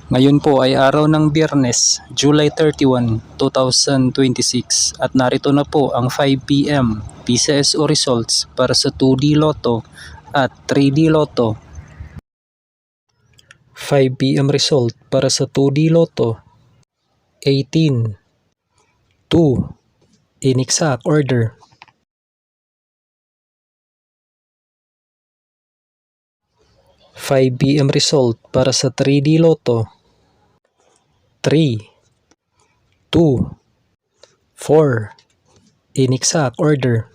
Ngayon po ay araw ng Biyernes, July 31, 2026 at narito na po ang 5 PM PCSO results para sa 2D Lotto at 3D Lotto. 5 PM result para sa 2D Lotto: 18, 2, in exact order. 5 PM result para sa 3D Lotto: 3, 2, 4, in exact order.